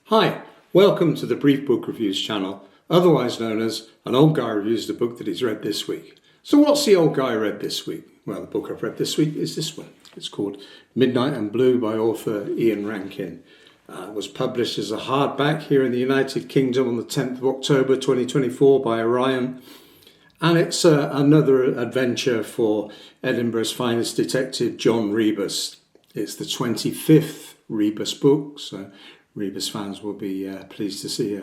Hi, welcome to the Brief Book Reviews channel, otherwise known as An Old Guy Reviews the Book That He's Read This Week. So what's the old guy read this week? Well, the book I've read this week is this one. It's called Midnight and Blue by author Ian Rankin. It was published as a hardback here in the United Kingdom on the 10th of October 2024 by Orion. And it's another adventure for Edinburgh's finest detective, John Rebus. It's the 25th Rebus book, so Rebus fans will be pleased to see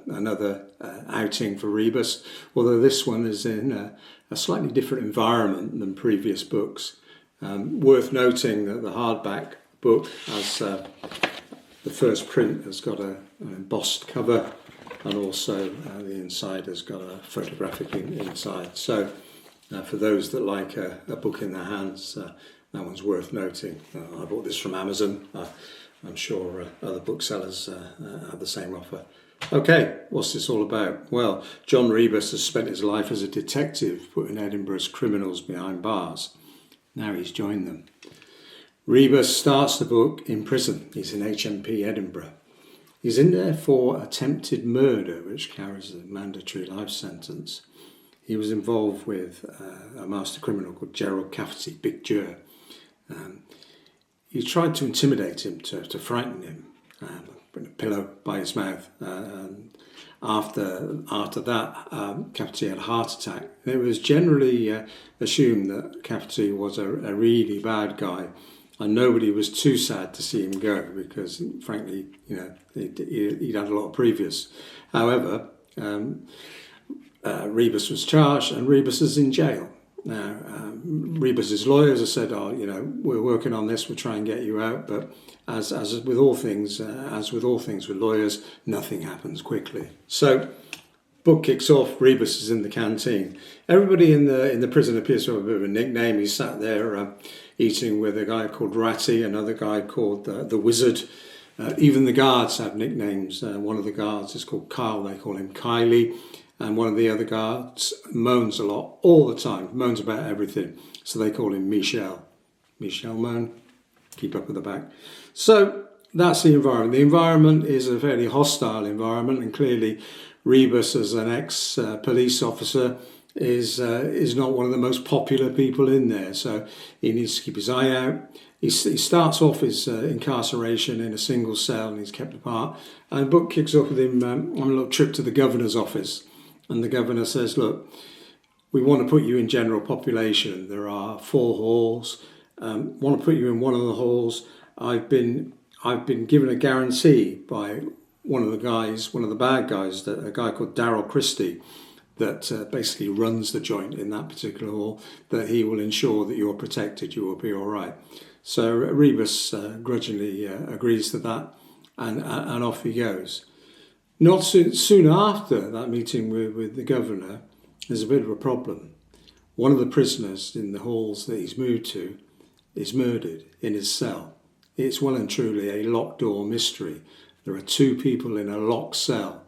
another outing for Rebus, although this one is in a slightly different environment than previous books. Worth noting that the hardback book, as the first print, has got an embossed cover, and also the inside has got a photographic inside. So for those that like a book in their hands, that one's worth noting. I bought this from Amazon. I'm sure other booksellers have the same offer. Okay, what's this all about? Well, John Rebus has spent his life as a detective putting Edinburgh's criminals behind bars. Now he's joined them. Rebus starts the book in prison. He's in HMP Edinburgh. He's in there for attempted murder, which carries a mandatory life sentence. He was involved with a master criminal called Gerald Cafferty, Big Ger. He tried to intimidate him, to frighten him, put a pillow by his mouth. And after that, Cafferty had a heart attack. And it was generally assumed that Cafferty was a really bad guy, and nobody was too sad to see him go because, frankly, he'd had a lot of previous. However, Rebus was charged, and Rebus is in jail. Now, Rebus's lawyers have said, we're working on this, we'll try and get you out. But as with all things with lawyers, nothing happens quickly. So, book kicks off. Rebus is in the canteen. Everybody in the prison appears to have a bit of a nickname. He's sat there eating with a guy called Ratty, another guy called the Wizard. Even the guards have nicknames. One of the guards is called Kyle. They call him Kylie. And one of the other guards moans a lot, all the time, moans about everything. So they call him Michel. Michel moan, keep up with the back. So that's the environment. The environment is a fairly hostile environment, and clearly Rebus, as an ex-police officer, is not one of the most popular people in there. So he needs to keep his eye out. He starts off his incarceration in a single cell, and he's kept apart. And the book kicks off with him on a little trip to the governor's office. And the governor says, look, we want to put you in general population. There are 4 halls. Want to put you in one of the halls. I've been given a guarantee by one of the bad guys, a guy called Darryl Christie, that basically runs the joint in that particular hall, that he will ensure that you're protected, you will be all right. So Rebus grudgingly agrees to that, and off he goes. Not soon after that meeting with the governor, there's a bit of a problem. One of the prisoners in the halls that he's moved to is murdered in his cell. It's well and truly a locked door mystery. There are 2 people in a locked cell.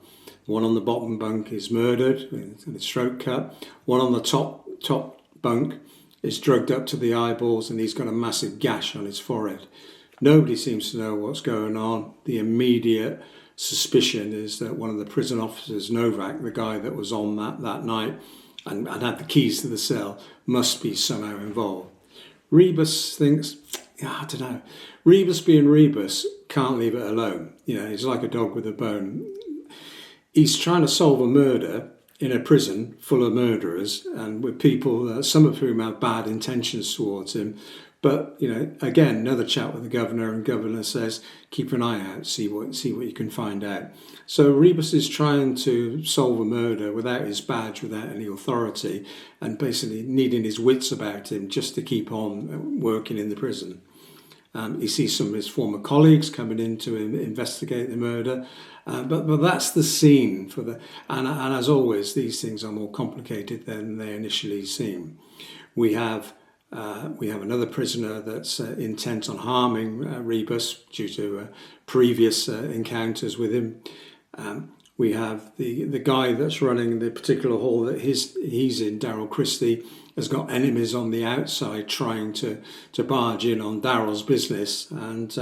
One on the bottom bunk is murdered with a throat cut. One on the top bunk is drugged up to the eyeballs, and he's got a massive gash on his forehead. Nobody seems to know what's going on. The immediate suspicion is that one of the prison officers, Novak, the guy that was on that night and had the keys to the cell, must be somehow involved. Rebus thinks, I don't know. Rebus being Rebus can't leave it alone. He's like a dog with a bone. He's trying to solve a murder in a prison full of murderers and with people, some of whom have bad intentions towards him. But, again, another chat with the governor, and governor says, keep an eye out, see what you can find out. So Rebus is trying to solve a murder without his badge, without any authority, and basically needing his wits about him just to keep on working in the prison. He sees some of his former colleagues coming in to investigate the murder, but that's the scene for and as always, these things are more complicated than they initially seem. We have another prisoner that's intent on harming Rebus due to previous encounters with him. We have the guy that's running the particular hall that he's in, Darryl Christie, has got enemies on the outside trying to barge in on Darryl's business. And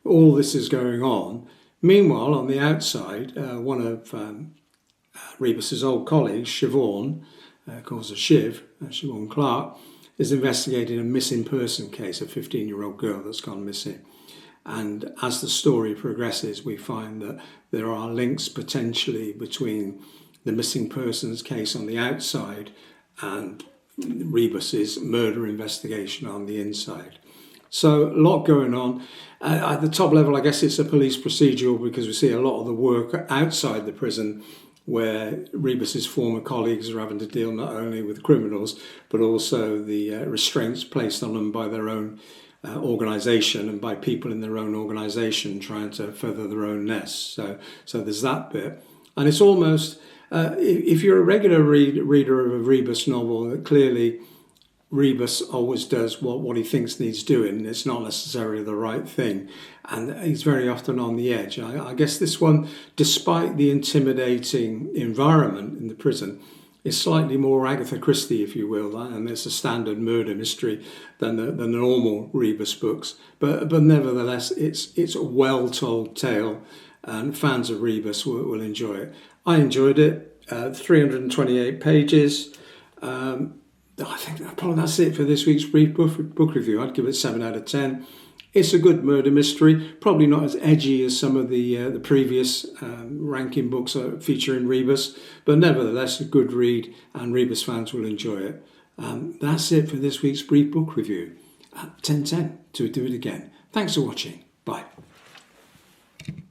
all this is going on. Meanwhile, on the outside, one of Rebus's old colleagues, Siobhan, calls her Shiv, Siobhan Clark, is investigating a missing person case, a 15-year-old girl that's gone missing. And as the story progresses, we find that there are links potentially between the missing persons case on the outside and Rebus's murder investigation on the inside. So a lot going on. At the top level, I guess it's a police procedural because we see a lot of the work outside the prison where Rebus's former colleagues are having to deal not only with criminals but also the restraints placed on them by their own organisation and by people in their own organisation trying to further their own nests. So there's that bit. And it's almost, if you're a regular reader of a Rebus novel, clearly Rebus always does what he thinks needs doing. It's not necessarily the right thing. And he's very often on the edge. I guess this one, despite the intimidating environment in the prison, is slightly more Agatha Christie, if you will, and it's a standard murder mystery than the normal Rebus books. But nevertheless, it's a well-told tale, and fans of Rebus will enjoy it. I enjoyed it. 328 pages. I think probably that's it for this week's brief book review. I'd give it 7 out of 10. It's a good murder mystery, probably not as edgy as some of the previous Rankin books featuring Rebus, but nevertheless a good read, and Rebus fans will enjoy it. That's it for this week's brief book review. 10/10 to do it again. Thanks for watching. Bye.